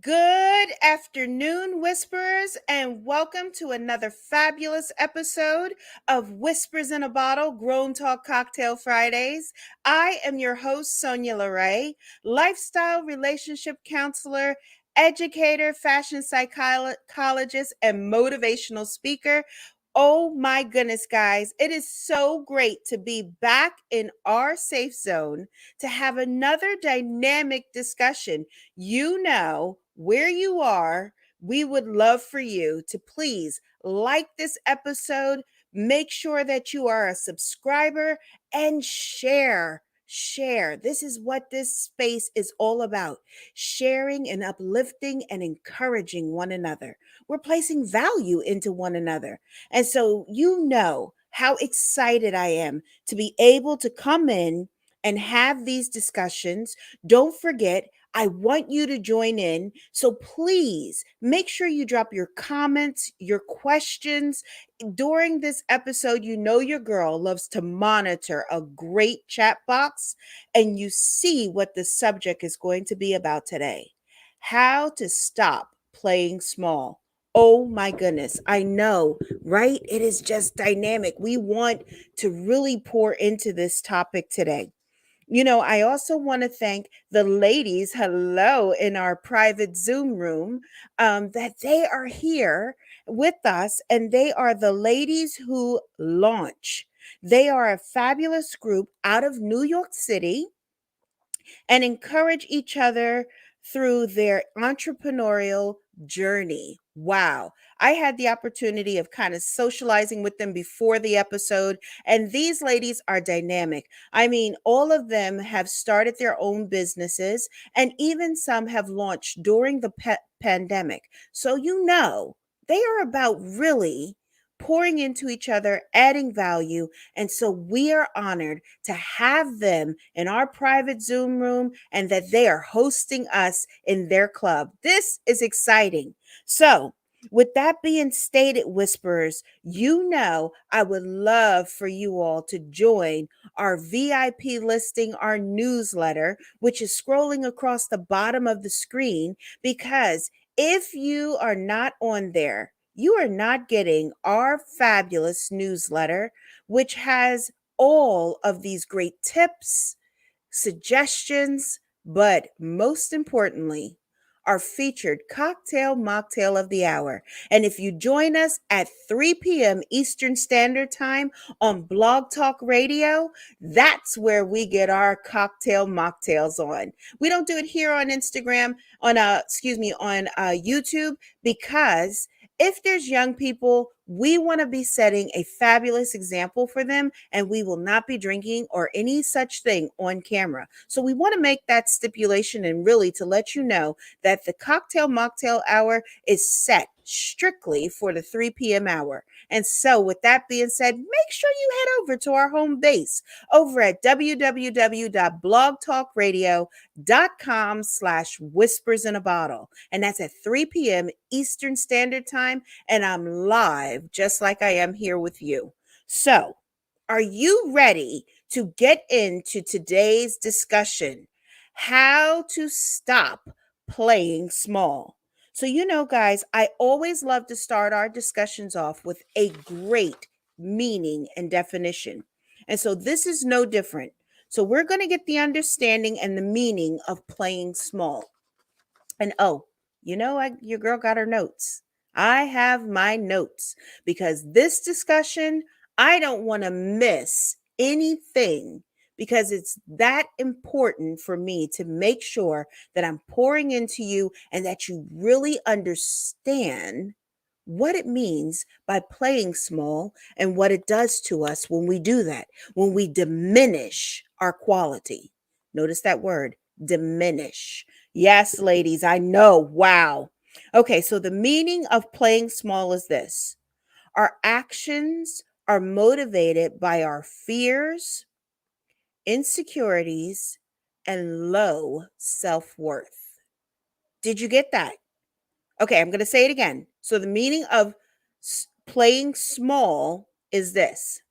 Good afternoon, Whisperers, and welcome to another fabulous episode of Whispers in a Bottle Grown Talk Cocktail Fridays. I am your host, Sonya LaRae, lifestyle relationship counselor, educator, fashion psychologist, and motivational speaker. Oh my goodness, guys, it is so great to be back in our safe zone to have another dynamic discussion. You know where you are. We would love for you to please like this episode, make sure that you are a subscriber, and share. Share. This is what this space is all about, sharing and uplifting and encouraging one another. We're placing value into one another. And so, you know how excited I am to be able to come in and have these discussions. Don't forget, I want you to join in. So please make sure you drop your comments, your questions. During this episode, you know your girl loves to monitor a great chat box, and you see what the subject is going to be about today: how to stop playing small. Oh my goodness. I know, right? It is just dynamic. We want to really pour into this topic today. I also want to thank the ladies, hello, in our private Zoom room, that they are here with us, and they are the Ladies Who Launch. They are a fabulous group out of New York City and encourage each other through their entrepreneurial journey. Wow. I had the opportunity of kind of socializing with them before the episode, and these ladies are dynamic. I mean, all of them have started their own businesses, and even some have launched during the pandemic. So, they are about really pouring into each other, adding value. And so we are honored to have them in our private Zoom room and that they are hosting us in their club. This is exciting. So, with that being stated, Whisperers, I would love for you all to join our VIP listing, our newsletter, which is scrolling across the bottom of the screen, because if you are not on there, you are not getting our fabulous newsletter, which has all of these great tips, suggestions, but most importantly, our featured cocktail mocktail of the hour. And if you join us at 3 p.m. Eastern Standard Time on Blog Talk Radio, that's where we get our cocktail mocktails on. We don't do it here on Instagram, on YouTube, because if there's young people, we want to be setting a fabulous example for them, and we will not be drinking or any such thing on camera. So we want to make that stipulation, and really to let you know that the cocktail mocktail hour is set strictly for the 3 p.m. hour. And so, with that being said, make sure you head over to our home base over at www.blogtalkradio.com/whispers in a bottle. And that's at 3 p.m. Eastern Standard Time. And I'm live just like I am here with you. So, are you ready to get into today's discussion? How to stop playing small. So, guys, I always love to start our discussions off with a great meaning and definition. And so this is no different. So we're going to get the understanding and the meaning of playing small. And your girl got her notes. I have my notes because this discussion, I don't want to miss anything, because it's that important for me to make sure that I'm pouring into you and that you really understand what it means by playing small and what it does to us when we do that, when we diminish our quality. Notice that word, diminish. Yes, ladies, I know. Wow. Okay, so the meaning of playing small is this: our actions are motivated by our fears, insecurities, and low self worth. Did you get that? Okay, I'm going to say it again. So the meaning of playing small is this: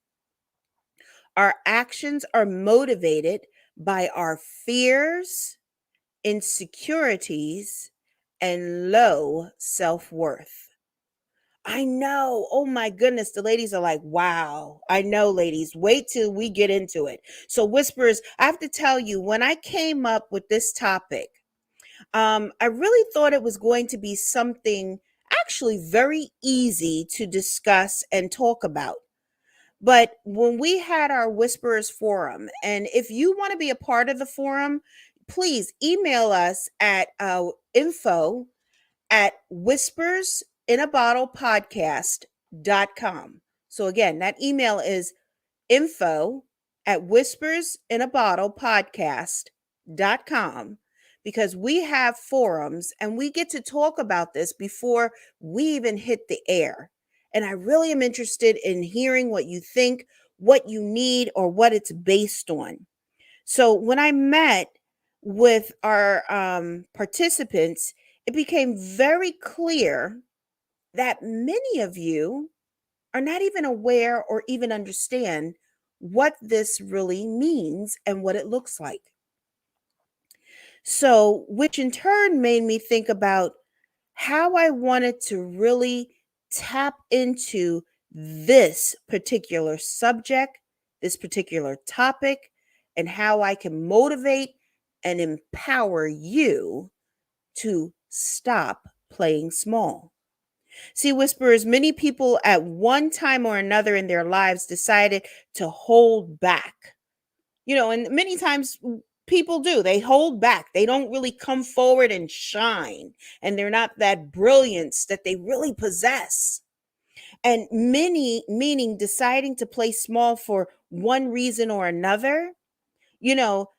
our actions are motivated by our fears, insecurities, and low self-worth. I know. Oh my goodness. The ladies are like, wow. I know, ladies. Wait till we get into it. So, Whispers, I have to tell you, when I came up with this topic, I really thought it was going to be something actually very easy to discuss and talk about. But when we had our Whisperers Forum, and if you want to be a part of the forum, please email us at info at whispersinabottlepodcast.com. So again, that email is info at whispersinabottlepodcast.com, because we have forums and we get to talk about this before we even hit the air. And I really am interested in hearing what you think, what you need, or what it's based on. So when I met with our participants, it became very clear that many of you are not even aware or even understand what this really means and what it looks like. So, which in turn made me think about how I wanted to really tap into this particular subject, this particular topic, and how I can motivate and empower you to stop playing small. See, Whisperers, many people at one time or another in their lives decided to hold back. And many times people do. They hold back. They don't really come forward and shine. And they're not that brilliance that they really possess. And many, meaning deciding to play small for one reason or another.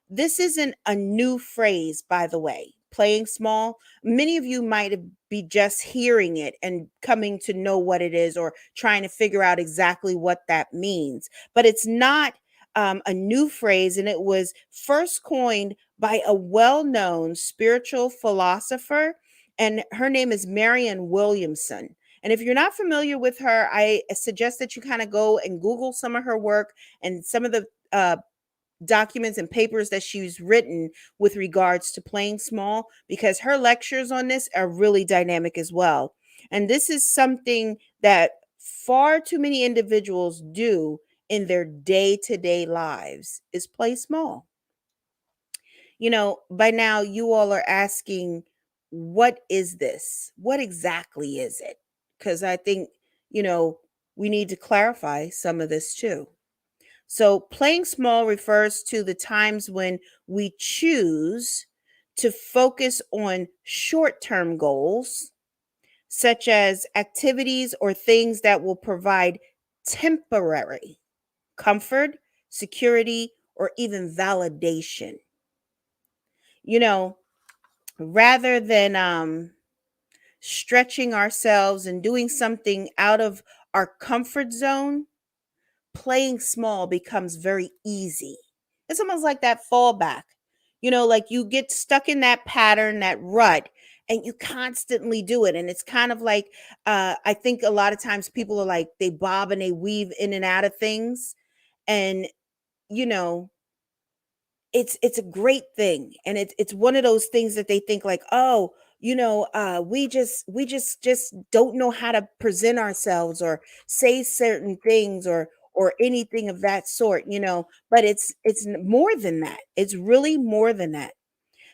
This isn't a new phrase, by the way. Playing small. Many of you might be just hearing it and coming to know what it is, or trying to figure out exactly what that means. But it's not a new phrase, and it was first coined by a well-known spiritual philosopher, and her name is Marianne Williamson. And if you're not familiar with her, I suggest that you kind of go and Google some of her work and some of the documents and papers that she's written with regards to playing small, because her lectures on this are really dynamic as well. And this is something that far too many individuals do in their day-to-day lives, is play small. By now you all are asking, what is this? What exactly is it? Because I think, we need to clarify some of this too. So, playing small refers to the times when we choose to focus on short term goals, such as activities or things that will provide temporary comfort, security, or even validation. You know, rather than stretching ourselves and doing something out of our comfort zone, playing small becomes very easy. It's almost like that fallback. Like you get stuck in that pattern, that rut, and you constantly do it. And it's kind of like, I think a lot of times people are like, they bob and they weave in and out of things. And, you know, it's a great thing, and it's one of those things that they think like, oh, we just don't know how to present ourselves or say certain things or anything of that sort. But it's more than that. It's really more than that.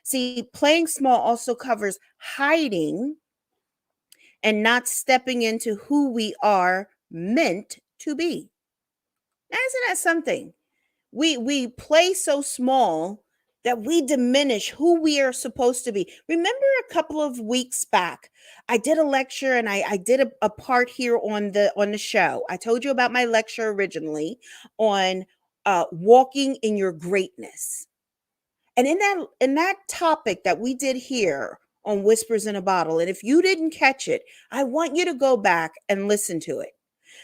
See, playing small also covers hiding and not stepping into who we are meant to be. Now, isn't that something? We play so small that we diminish who we are supposed to be. Remember, a couple of weeks back, I did a lecture, and I did a part here on the show. I told you about my lecture originally on walking in your greatness. And in that topic that we did here on Whispers in a Bottle, and if you didn't catch it, I want you to go back and listen to it.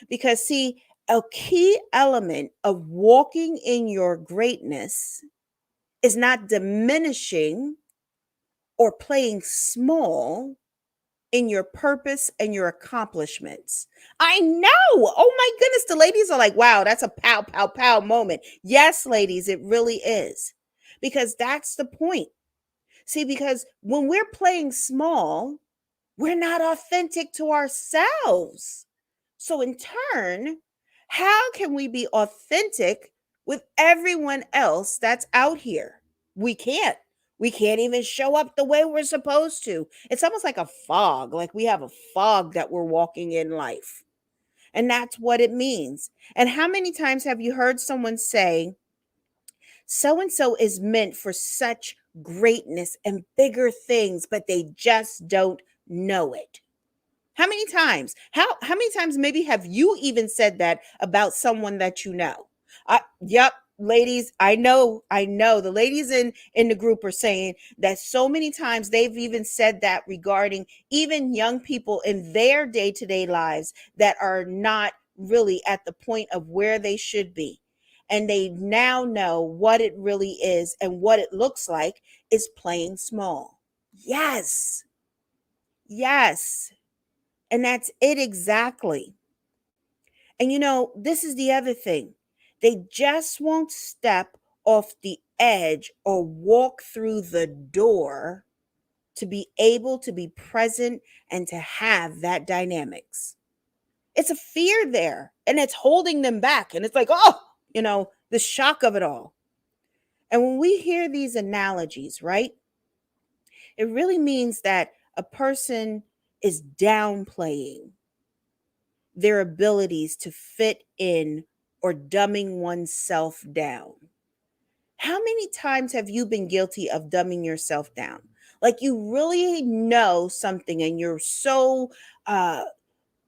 Because, see, a key element of walking in your greatness is not diminishing or playing small in your purpose and your accomplishments. I know. Oh my goodness. The ladies are like, wow, that's a pow, pow, pow moment. Yes, ladies, it really is. Because that's the point. See, because when we're playing small, we're not authentic to ourselves. So, in turn, how can we be authentic with everyone else that's out here? We can't. We can't even show up the way we're supposed to. It's almost like a fog, like we have a fog that we're walking in life. And that's what it means. And how many times have you heard someone say, so and so is meant for such greatness and bigger things, but they just don't know it? How many times? How many times maybe have you even said that about someone that you know? Yep, ladies, I know the ladies in the group are saying that so many times they've even said that regarding even young people in their day-to-day lives that are not really at the point of where they should be. And they now know what it really is and what it looks like is playing small. Yes. Yes. And that's it exactly. And this is the other thing. They just won't step off the edge or walk through the door to be able to be present and to have that dynamics. It's a fear there and it's holding them back. And it's like, oh, the shock of it all. And when we hear these analogies, right, it really means that a person is downplaying their abilities to fit in or dumbing oneself down. How many times have you been guilty of dumbing yourself down? Like you really know something and you're so uh,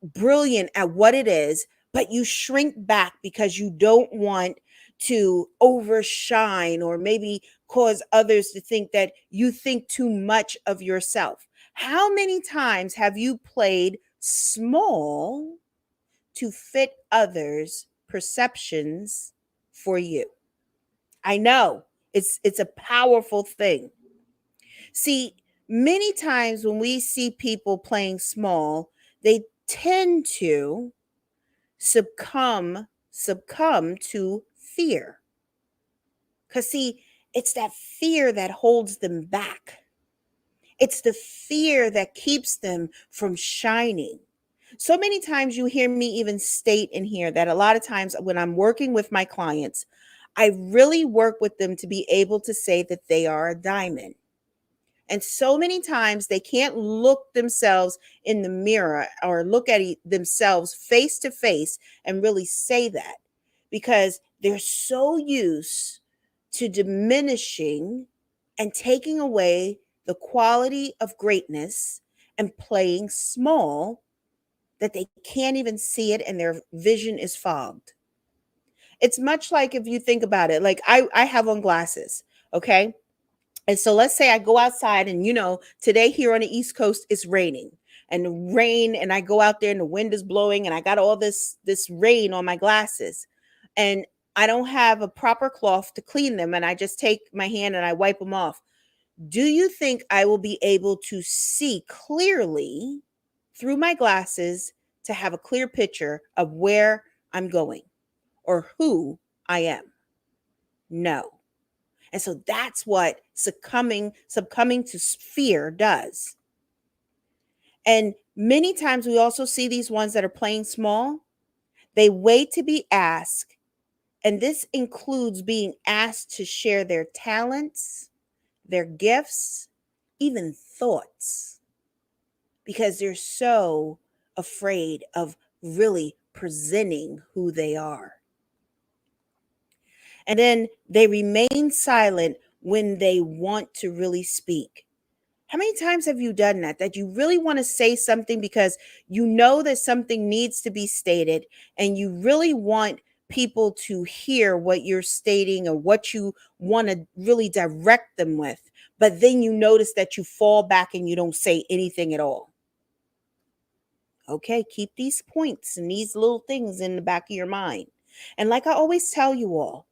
brilliant at what it is, but you shrink back because you don't want to overshine or maybe cause others to think that you think too much of yourself. How many times have you played small to fit others' perceptions for you? I know it's a powerful thing. See, many times when we see people playing small, they tend to succumb to fear. Cuz see, it's that fear that holds them back. It's the fear that keeps them from shining. So many times you hear me even state in here that a lot of times when I'm working with my clients, I really work with them to be able to say that they are a diamond. And so many times they can't look themselves in the mirror or look at themselves face to face and really say that because they're so used to diminishing and taking away the quality of greatness and playing small that they can't even see it and their vision is fogged. It's much like if you think about it, like I have on glasses, okay? And so let's say I go outside and today here on the East Coast it's raining and the rain and I go out there and the wind is blowing and I got all this rain on my glasses and I don't have a proper cloth to clean them and I just take my hand and I wipe them off. Do you think I will be able to see clearly through my glasses to have a clear picture of where I'm going or who I am? No. And so that's what succumbing to fear does. And many times we also see these ones that are playing small. They wait to be asked, and this includes being asked to share their talents, their gifts, even thoughts, because they're so afraid of really presenting who they are. And then they remain silent when they want to really speak. How many times have you done that? That you really want to say something because you know that something needs to be stated and you really want people to hear what you're stating or what you want to really direct them with. But then you notice that you fall back and you don't say anything at all. Okay, keep these points and these little things in the back of your mind. And like I always tell you all,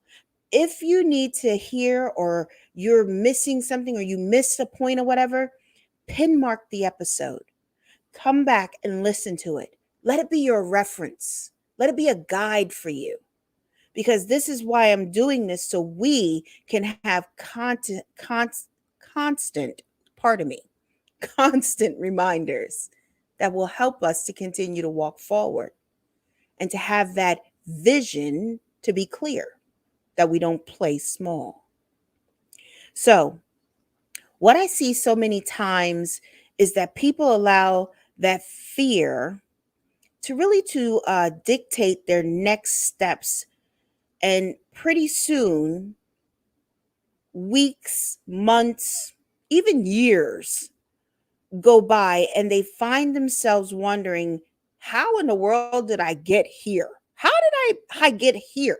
if you need to hear or you're missing something or you missed a point or whatever, pin mark the episode. Come back and listen to it. Let it be your reference. Let it be a guide for you. Because this is why I'm doing this so we can have constant, pardon me, constant reminders that will help us to continue to walk forward and to have that vision to be clear, that we don't play small. So, what I see so many times is that people allow that fear to really to dictate their next steps, and pretty soon, weeks, months, even years go by, and they find themselves wondering, how in the world did I get here? How did I get here?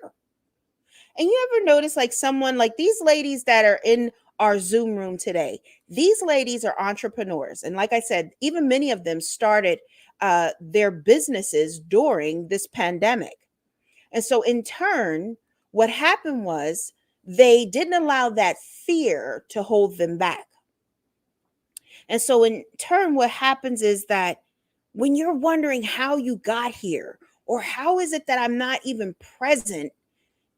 And you ever notice like someone like these ladies that are in our Zoom room today? These ladies are entrepreneurs. And like I said, even many of them started their businesses during this pandemic. And so, in turn, what happened was they didn't allow that fear to hold them back. And so, in turn, what happens is that when you're wondering how you got here, or how is it that I'm not even present,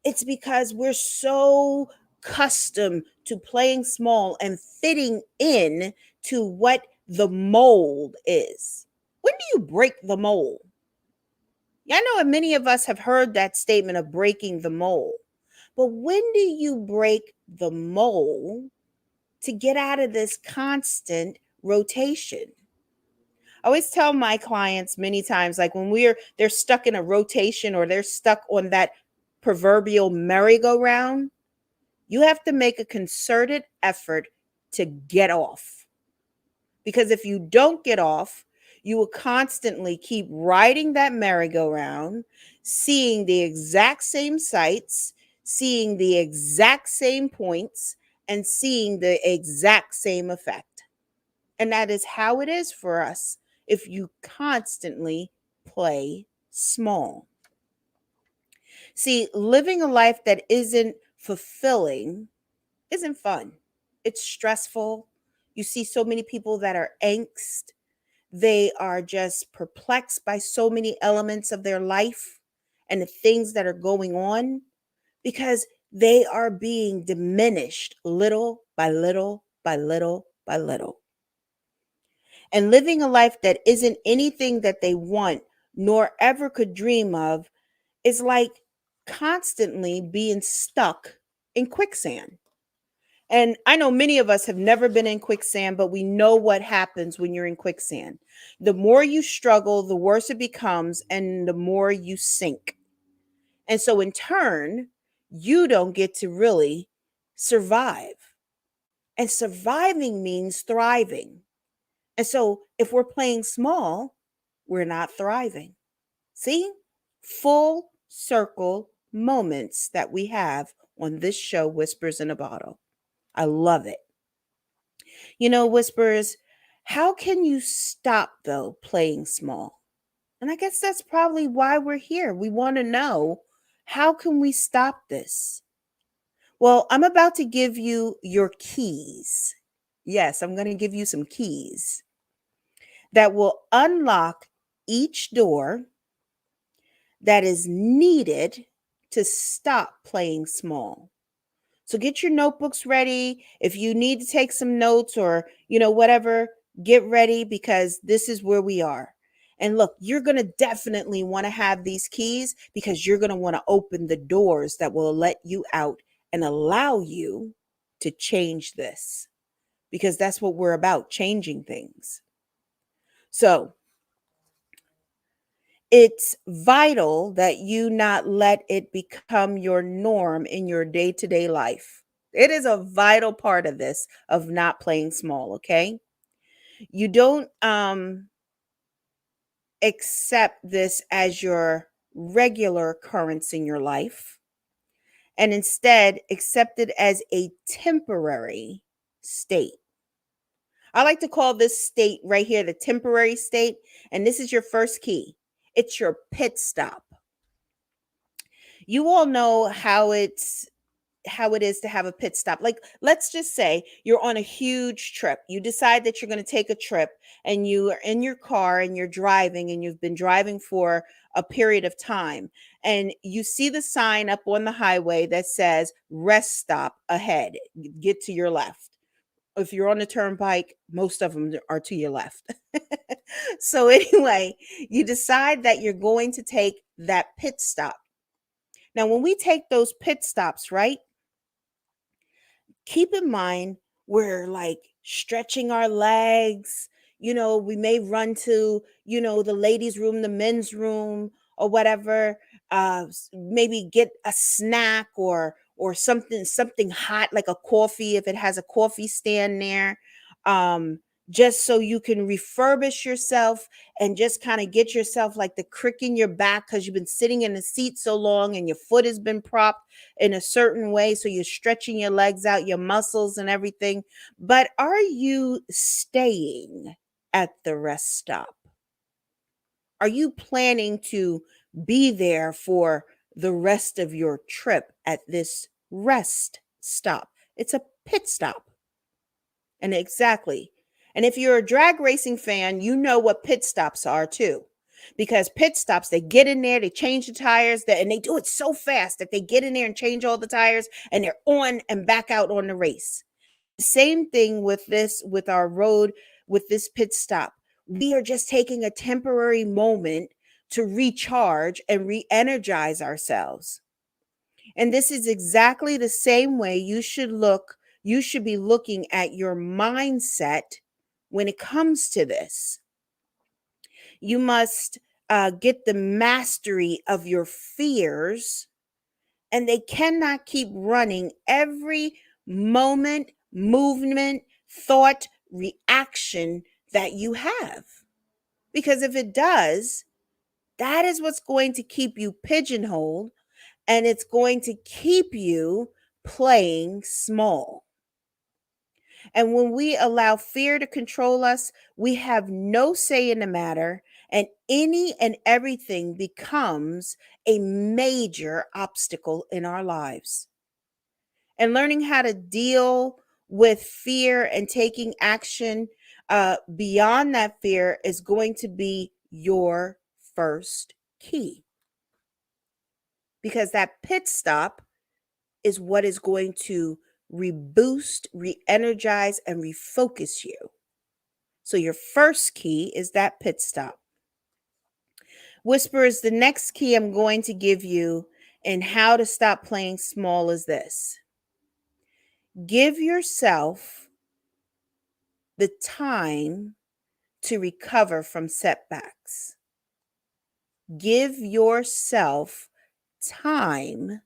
it's because we're so accustomed to playing small and fitting in to what the mold is. When do you break the mold? Yeah, I know many of us have heard that statement of breaking the mold. But when do you break the mold to get out of this constant rotation? I always tell my clients many times, like when they're stuck in a rotation or they're stuck on that proverbial merry-go-round, you have to make a concerted effort to get off. Because if you don't get off, you will constantly keep riding that merry-go-round, seeing the exact same sights, seeing the exact same points, and seeing the exact same effect. And that is how it is for us if you constantly play small. See, living a life that isn't fulfilling isn't fun. It's stressful. You see so many people that are angst. They are just perplexed by so many elements of their life and the things that are going on because they are being diminished little by little by little by little. And living a life that isn't anything that they want nor ever could dream of is like constantly being stuck in quicksand. And I know many of us have never been in quicksand, but we know what happens when you're in quicksand. The more you struggle, the worse it becomes, and the more you sink. And so, in turn, you don't get to really survive. And surviving means thriving. And so, if we're playing small, we're not thriving. See? Full circle moments that we have on this show, Whispers in a Bottle. I love it. You know, Whispers, how can you stop, though, playing small? And I guess that's probably why we're here. We want to know, how can we stop this? Well, I'm about to give you your keys. Yes, I'm going to give you some keys that will unlock each door that is needed to stop playing small. So get your notebooks ready. If you need to take some notes or, whatever, get ready because this is where we are. And look, you're going to definitely want to have these keys because you're going to want to open the doors that will let you out and allow you to change this because that's what we're about, changing things. So it's vital that you not let it become your norm in your day-to-day life. It is a vital part of this, of not playing small, okay? You don't accept this as your regular occurrence in your life, and instead accept it as a temporary state. I like to call this state right here the temporary state, and this is your first key. It's your pit stop. You all know how it is to have a pit stop. Like, let's just say you're on a huge trip. You decide that you're going to take a trip and you are in your car and you're driving and you've been driving for a period of time and you see the sign up on the highway that says rest stop ahead. Get to your left. If you're on the turnpike, most of them are to your left. So anyway, you decide that you're going to take that pit stop. Now, when we take those pit stops, right? Keep in mind we're like stretching our legs. We may run to, the ladies' room, the men's room, or whatever. Maybe get a snack or something hot like a coffee if it has a coffee stand there. Um, just so you can refurbish yourself and just kind of get yourself like the crick in your back because you've been sitting in the seat so long and your foot has been propped in a certain way. So you're stretching your legs out, your muscles and everything. But are you staying at the rest stop? Are you planning to be there for the rest of your trip at this rest stop? It's a pit stop. And exactly. And if you're a drag racing fan, you know what pit stops are too. Because pit stops, they get in there, they change the tires, and they do it so fast that they get in there and change all the tires and they're on and back out on the race. Same thing with this, with our road, with this pit stop. We are just taking a temporary moment to recharge and re energize ourselves. And this is exactly the same way you should be looking at your mindset when it comes to this. You must get the mastery of your fears, and they cannot keep running every moment, movement, thought, reaction that you have. Because if it does, that is what's going to keep you pigeonholed, and it's going to keep you playing small. And when we allow fear to control us, we have no say in the matter, and any and everything becomes a major obstacle in our lives. And learning how to deal with fear and taking action beyond that fear is going to be your first key. Because that pit stop is what is going to reboost, re-energize, and refocus you. So your first key is that pit stop. Whispers, the next key I'm going to give you in how to stop playing small is this. Give yourself the time to recover from setbacks. Give yourself time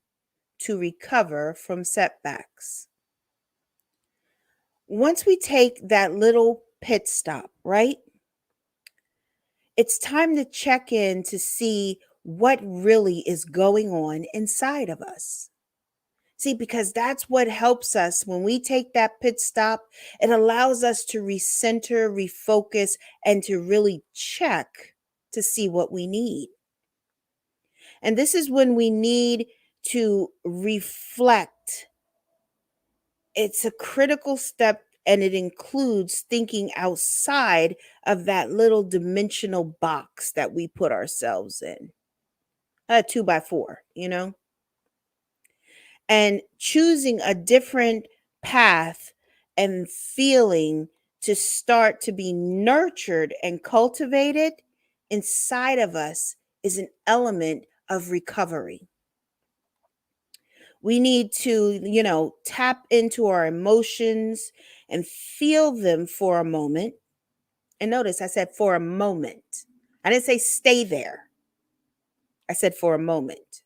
to recover from setbacks. Once we take that little pit stop, right? It's time to check in to see what really is going on inside of us. See, because that's what helps us when we take that pit stop. It allows us to recenter, refocus, and to really check to see what we need. And this is when we need to reflect. It's a critical step, and it includes thinking outside of that little dimensional box that we put ourselves in. A 2x4, and choosing a different path and feeling to start to be nurtured and cultivated inside of us is an element of recovery. We need to, tap into our emotions and feel them for a moment. And notice I said for a moment. I didn't say stay there. I said for a moment.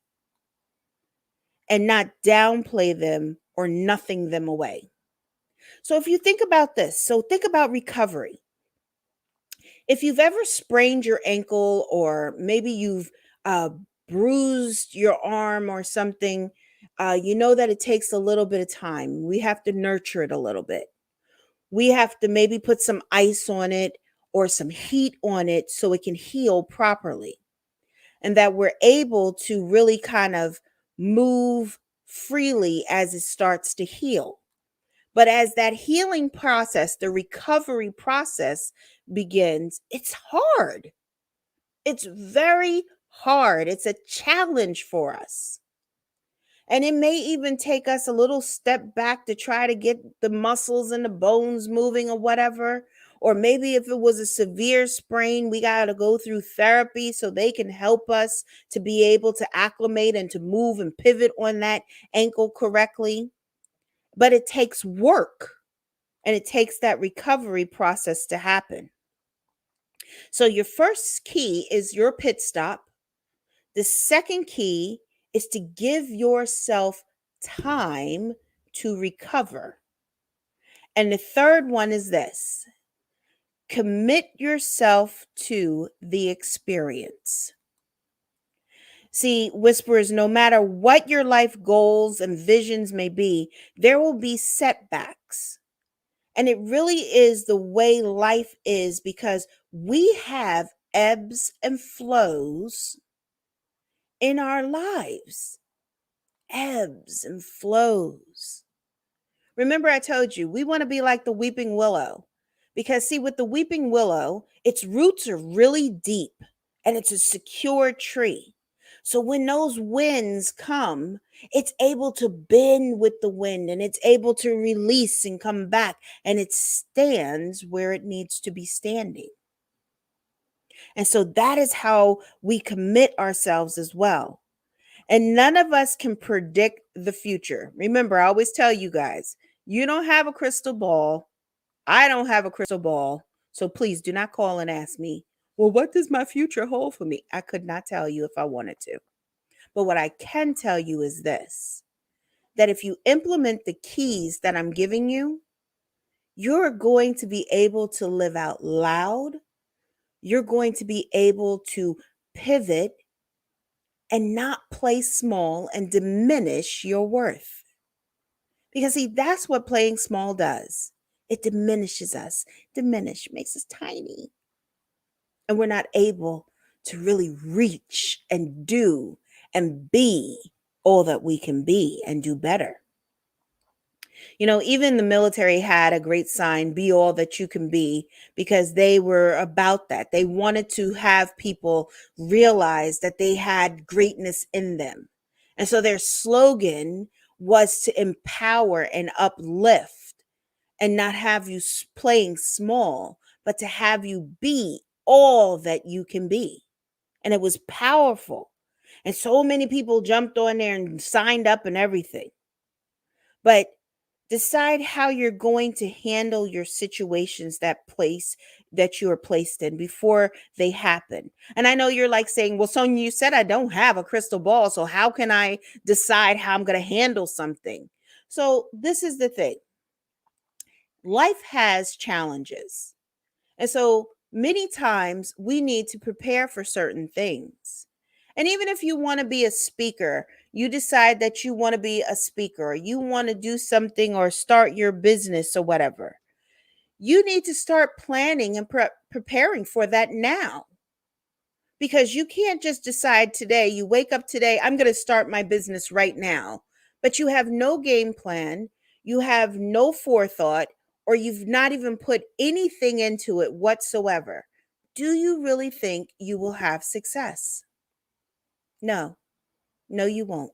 And not downplay them or nothing them away. So if you think about this, so think about recovery. If you've ever sprained your ankle, or maybe you've uh, bruised your arm or something, you know that it takes a little bit of time. We have to nurture it a little bit. We have to maybe put some ice on it or some heat on it so it can heal properly. And that we're able to really kind of move freely as it starts to heal. But as that healing process, the recovery process begins, it's hard. It's very hard. It's a challenge for us. And it may even take us a little step back to try to get the muscles and the bones moving or whatever. Or maybe if it was a severe sprain, we got to go through therapy so they can help us to be able to acclimate and to move and pivot on that ankle correctly. But it takes work and it takes that recovery process to happen. So, your first key is your pit stop. The second key is to give yourself time to recover. And the third one is this: commit yourself to the experience. See, whisperers, no matter what your life goals and visions may be, there will be setbacks. And it really is the way life is because we have ebbs and flows in our lives. Ebbs and flows. Remember, I told you we want to be like the weeping willow because, see, with the weeping willow, its roots are really deep and it's a secure tree. So when those winds come, it's able to bend with the wind and it's able to release and come back, and it stands where it needs to be standing. And so that is how we commit ourselves as well. And none of us can predict the future. Remember, I always tell you guys, you don't have a crystal ball. I don't have a crystal ball. So please do not call and ask me, well, what does my future hold for me? I could not tell you if I wanted to. But what I can tell you is this: that if you implement the keys that I'm giving you, you're going to be able to live out loud. You're going to be able to pivot and not play small and diminish your worth. Because, see, that's what playing small does. It diminishes us. Makes us tiny. And we're not able to really reach and do and be all that we can be and do better. Even the military had a great sign, be all that you can be, because they were about that. They wanted to have people realize that they had greatness in them. And so their slogan was to empower and uplift and not have you playing small, but to have you be all that you can be. And it was powerful. And so many people jumped on there and signed up and everything. But decide how you're going to handle your situations that you are placed in before they happen. And I know you're like saying, well, Sonya, you said I don't have a crystal ball, so how can I decide how I'm going to handle something? So this is the thing. Life has challenges. And so many times we need to prepare for certain things. And even if you want to be a speaker, you decide that you want to be a speaker, or you want to do something or start your business or whatever, you need to start planning and preparing for that now. Because you can't just decide today, you wake up today, I'm going to start my business right now, but you have no game plan, you have no forethought, or you've not even put anything into it whatsoever. Do you really think you will have success? No, you won't.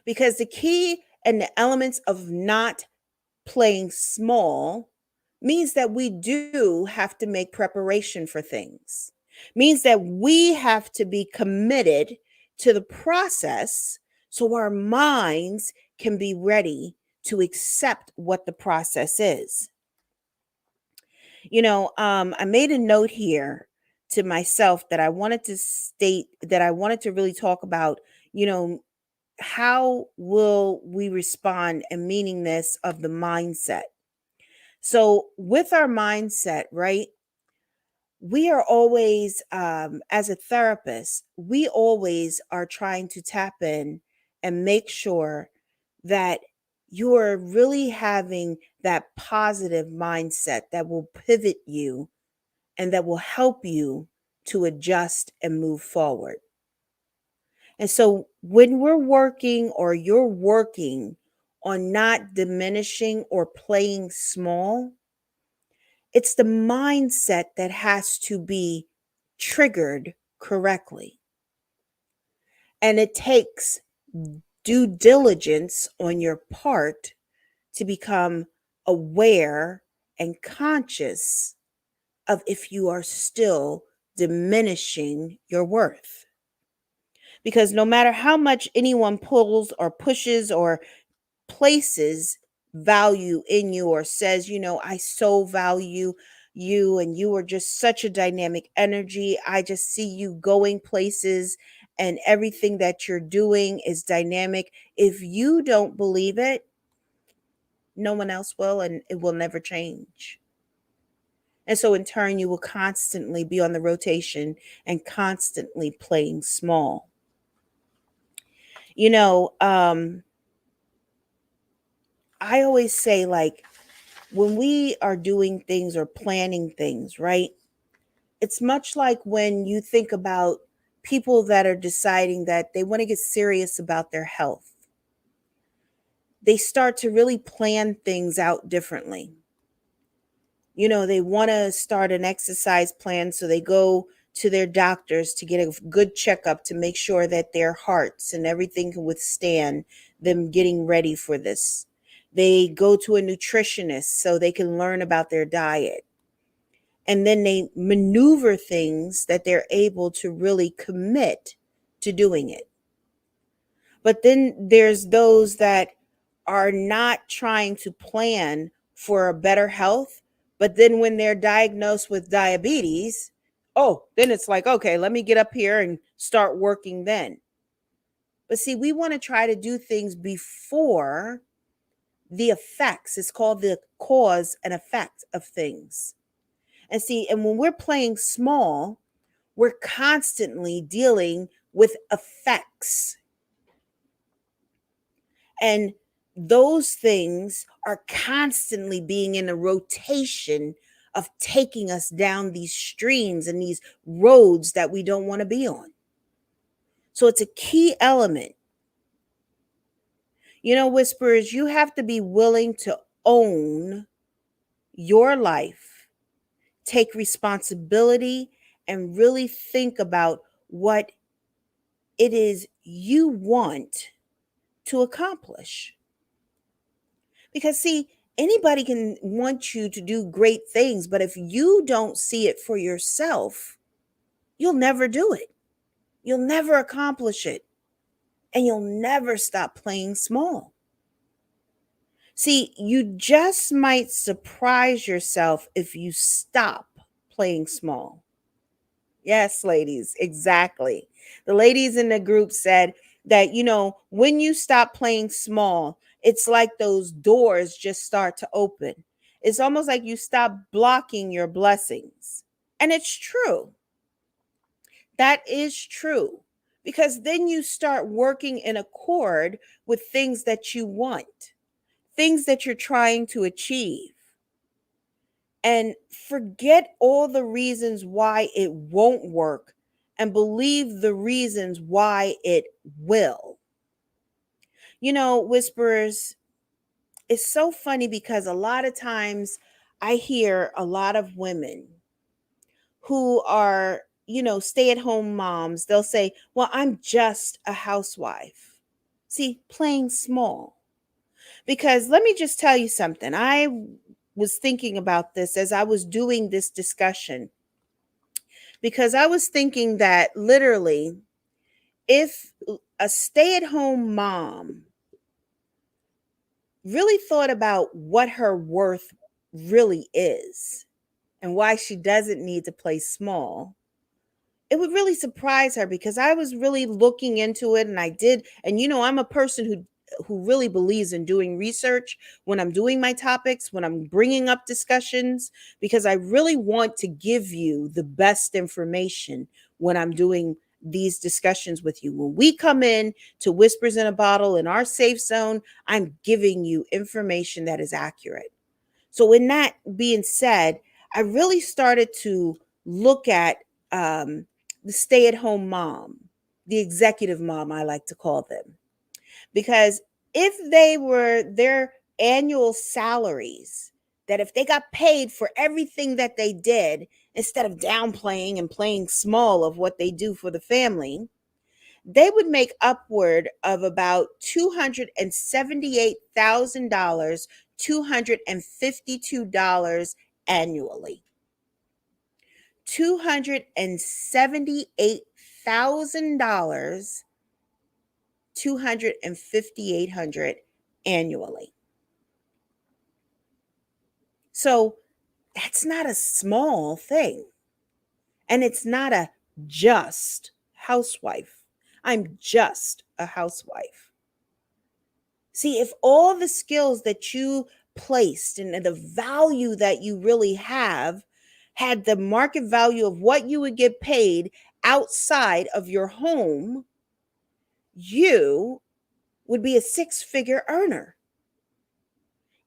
Because the key and the elements of not playing small means that we do have to make preparation for things, means that we have to be committed to the process so our minds can be ready to accept what the process is. I made a note here to myself that I wanted to state, that I wanted to really talk about, how will we respond, and meaning this of the mindset. So with our mindset, right, we are always, as a therapist, we always are trying to tap in and make sure that you are really having that positive mindset that will pivot you and that will help you to adjust and move forward. And so when we're working, or you're working on not diminishing or playing small, it's the mindset that has to be triggered correctly. And it takes due diligence on your part to become aware and conscious of if you are still diminishing your worth. Because no matter how much anyone pulls or pushes or places value in you or says, I so value you and you are just such a dynamic energy. I just see you going places and everything that you're doing is dynamic. If you don't believe it, no one else will, and it will never change. And so, in turn, you will constantly be on the rotation and constantly playing small. You know, I always say, like, when we are doing things or planning things, right? It's much like when you think about people that are deciding that they want to get serious about their health. They start to really plan things out differently. They want to start an exercise plan, so they go to their doctors to get a good checkup to make sure that their hearts and everything can withstand them getting ready for this. They go to a nutritionist so they can learn about their diet. And then they maneuver things that they're able to really commit to doing it. But then there's those that are not trying to plan for a better health. But then when they're diagnosed with diabetes, then it's like, okay, let me get up here and start working then. But see, we want to try to do things before the effects. It's called the cause and effect of things. And see, and when we're playing small, we're constantly dealing with effects. And those things are constantly being in a rotation of taking us down these streams and these roads that we don't want to be on. So it's a key element. Whisperers, you have to be willing to own your life, take responsibility, and really think about what it is you want to accomplish. Because, see, anybody can want you to do great things, but if you don't see it for yourself, you'll never do it. You'll never accomplish it. And you'll never stop playing small. See, you just might surprise yourself if you stop playing small. Yes, ladies, exactly. The ladies in the group said that, when you stop playing small, it's like those doors just start to open. It's almost like you stop blocking your blessings. And it's true. That is true. Because then you start working in accord with things that you want, things that you're trying to achieve. And forget all the reasons why it won't work and believe the reasons why it will. Whisperers, it's so funny because a lot of times I hear a lot of women who are, stay-at-home moms. They'll say, well, I'm just a housewife. See, playing small. Because let me just tell you something. I was thinking about this as I was doing this discussion, because I was thinking that literally, if a stay-at-home mom really thought about what her worth really is and why she doesn't need to play small, it would really surprise her. Because I was really looking into it, and I did. And I'm a person who really believes in doing research when I'm doing my topics, when I'm bringing up discussions, because I really want to give you the best information when I'm doing these discussions with you. When we come in to Whispers in a Bottle in our safe zone, I'm giving you information that is accurate. So in that being said, I really started to look at the stay-at-home mom, the executive mom, I like to call them. Because if they were their annual salaries, that if they got paid for everything that they did, instead of downplaying and playing small of what they do for the family, they would make upward of about $278,000, $252 annually. $278,000, $258,800 annually. So that's not a small thing. And it's not a just housewife. I'm just a housewife. See, if all the skills that you placed and the value that you really have had the market value of what you would get paid outside of your home, you would be a six-figure earner.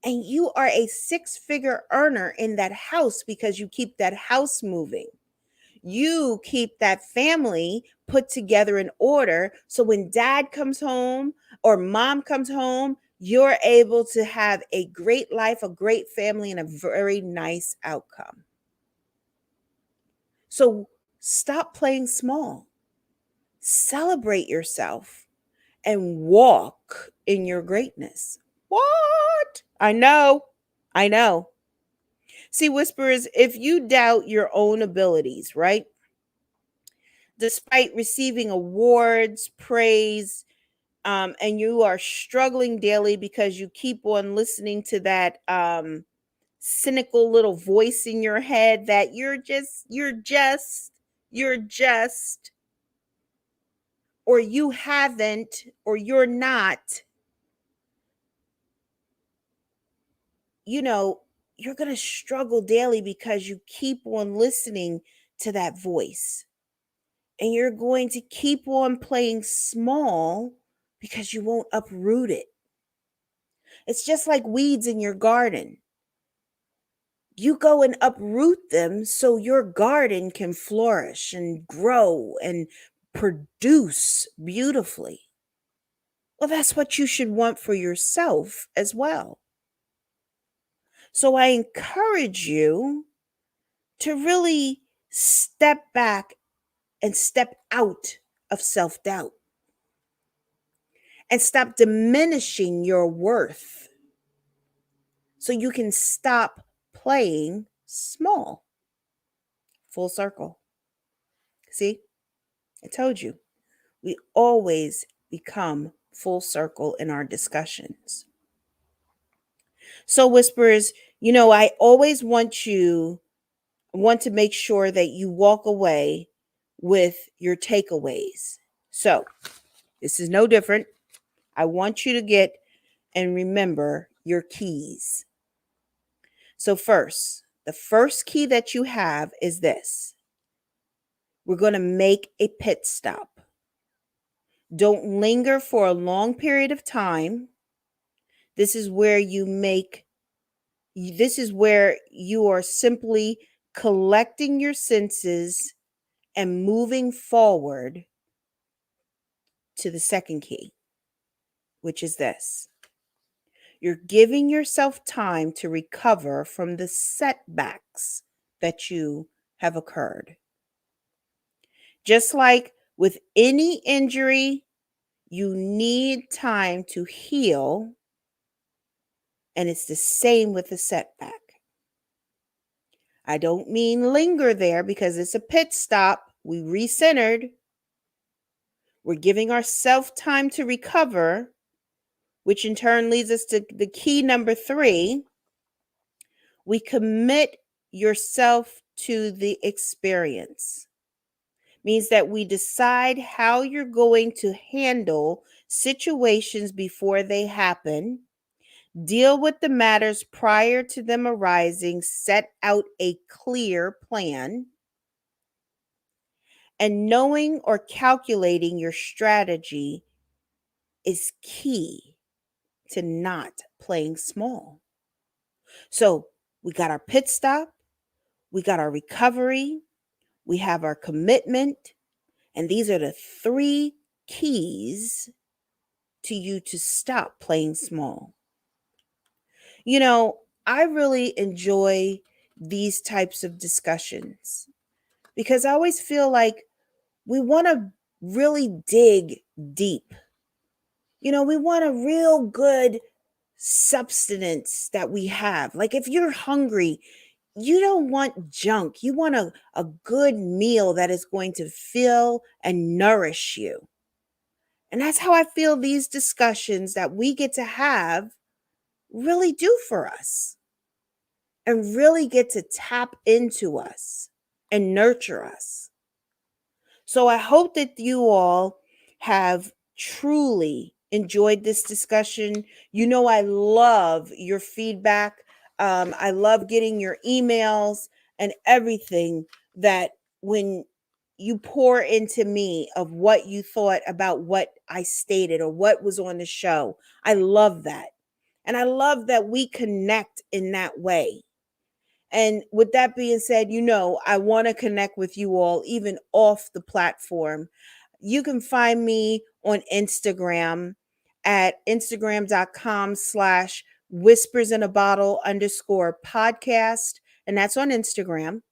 And you are a six-figure earner in that house because you keep that house moving. You keep that family put together in order. So when dad comes home or mom comes home, you're able to have a great life, a great family, and a very nice outcome. So stop playing small. Celebrate yourself and walk in your greatness. What? I know. I know. See, Whisperers, if you doubt your own abilities, right? Despite receiving awards, praise, and you are struggling daily because you keep on listening to that cynical little voice in your head that you're just, or you haven't, or you're not, you're going to struggle daily because you keep on listening to that voice. And you're going to keep on playing small because you won't uproot it. It's just like weeds in your garden. You go and uproot them so your garden can flourish and grow and produce beautifully. Well, that's what you should want for yourself as well. So I encourage you to really step back and step out of self-doubt and stop diminishing your worth so you can stop playing small. Full circle. See, I told you, we always become full circle in our discussions. So, Whisperers, I always want to make sure that you walk away with your takeaways. So, this is no different. I want you to get and remember your keys. So, the first key that you have is this: we're going to make a pit stop. Don't linger for a long period of time. This is where you are simply collecting your senses and moving forward to the second key, which is this: you're giving yourself time to recover from the setbacks that you have occurred. Just like with any injury, you need time to heal, and it's the same with a setback. I don't mean linger there because it's a pit stop. We recentered. We're giving ourselves time to recover, which in turn leads us to the key number 3. We commit yourself to the experience. Means that we decide how you're going to handle situations before they happen, deal with the matters prior to them arising, set out a clear plan, and knowing or calculating your strategy is key to not playing small. So we got our pit stop, we got our recovery, we have our commitment, and these are the 3 keys to you to stop playing small. I really enjoy these types of discussions because I always feel like we want to really dig deep. We want a real good substance that we have. Like if you're hungry, you don't want junk. You want a good meal that is going to fill and nourish you. And that's how I feel these discussions that we get to have really do for us and really get to tap into us and nurture us. So I hope that you all have truly enjoyed this discussion. I love your feedback. I love getting your emails and everything that when you pour into me of what you thought about what I stated or what was on the show. I love that. And I love that we connect in that way. And with that being said, I want to connect with you all, even off the platform. You can find me on Instagram at instagram.com/whispers in a bottle_podcast. And that's on Instagram.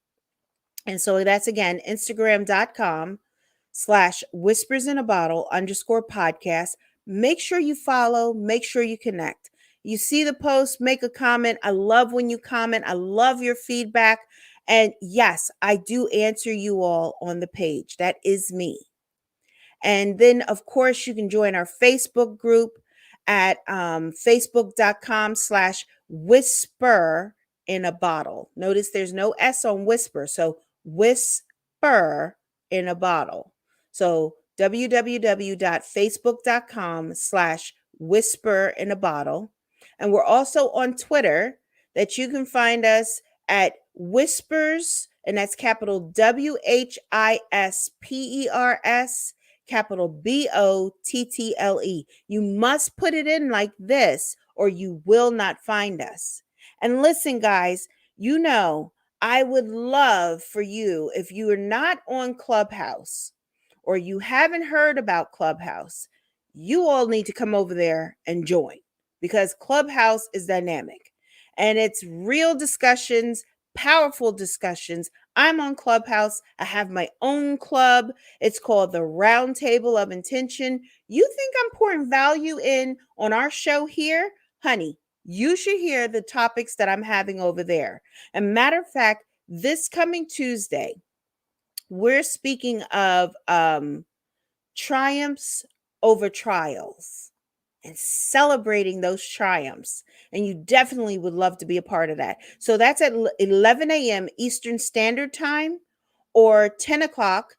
And so that's again, instagram.com/whispers_in-a-bottle_podcast. Make sure you follow, make sure you connect. You see the post, make a comment. I love when you comment. I love your feedback. And yes, I do answer you all on the page. That is me. And then, of course, you can join our Facebook group at facebook.com/whisper in a bottle. Notice there's no S on whisper. So whisper in a bottle. So www.facebook.com/whisper in a bottle. And we're also on Twitter that you can find us at Whispers, and that's capital WHISPERS, capital BOTTLE. You must put it in like this or you will not find us. And listen, guys, I would love for you, if you are not on Clubhouse or you haven't heard about Clubhouse, you all need to come over there and join because Clubhouse is dynamic and it's real discussions, powerful discussions. I'm on Clubhouse. I have my own club. It's called the Round Table of Intention. You think I'm pouring value in on our show here? Honey, you should hear the topics that I'm having over there. And matter of fact, this coming Tuesday, we're speaking of triumphs over trials and celebrating those triumphs. And you definitely would love to be a part of that. So that's at 11 a.m. Eastern Standard Time or 10 o'clock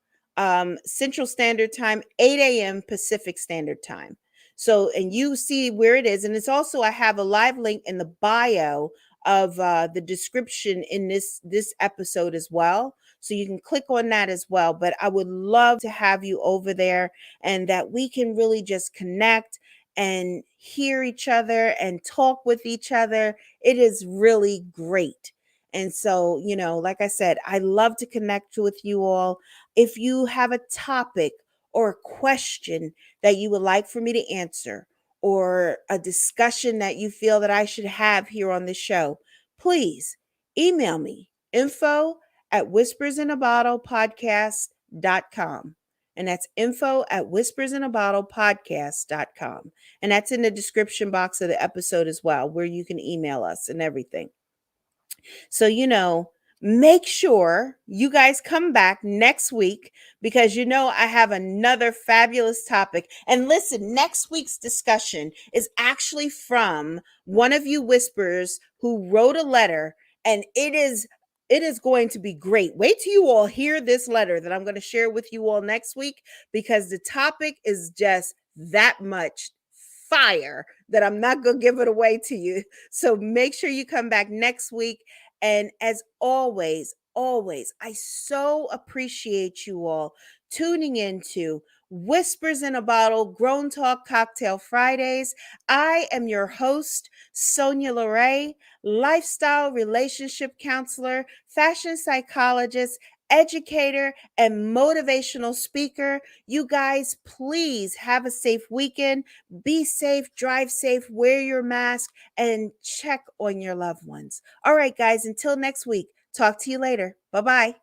Central Standard Time, 8 a.m. Pacific Standard Time. So, and you see where it is. And it's also, I have a live link in the bio of the description in this episode as well. So you can click on that as well. But I would love to have you over there and that we can really just connect and hear each other and talk with each other. It is really great. And so, like I said, I love to connect with you all. If you have a topic or a question that you would like for me to answer, or a discussion that you feel that I should have here on the show, please email me info@whispersinabottlepodcast.com. And that's info@whispersinabottlepodcast.com. And that's in the description box of the episode as well, where you can email us and everything. So, make sure you guys come back next week because I have another fabulous topic. And listen, next week's discussion is actually from one of you whispers who wrote a letter, and it is going to be great. Wait till you all hear this letter that I'm going to share with you all next week because the topic is just that much fire that I'm not going to give it away to you. So make sure you come back next week. And as always, I so appreciate you all tuning into Whispers in a Bottle Grown Talk Cocktail Fridays. I am your host, Sonya LaRae, lifestyle relationship counselor, fashion psychologist, educator, and motivational speaker. You guys, please have a safe weekend. Be safe, drive safe, wear your mask, and check on your loved ones. All right, guys, until next week, talk to you later. Bye-bye.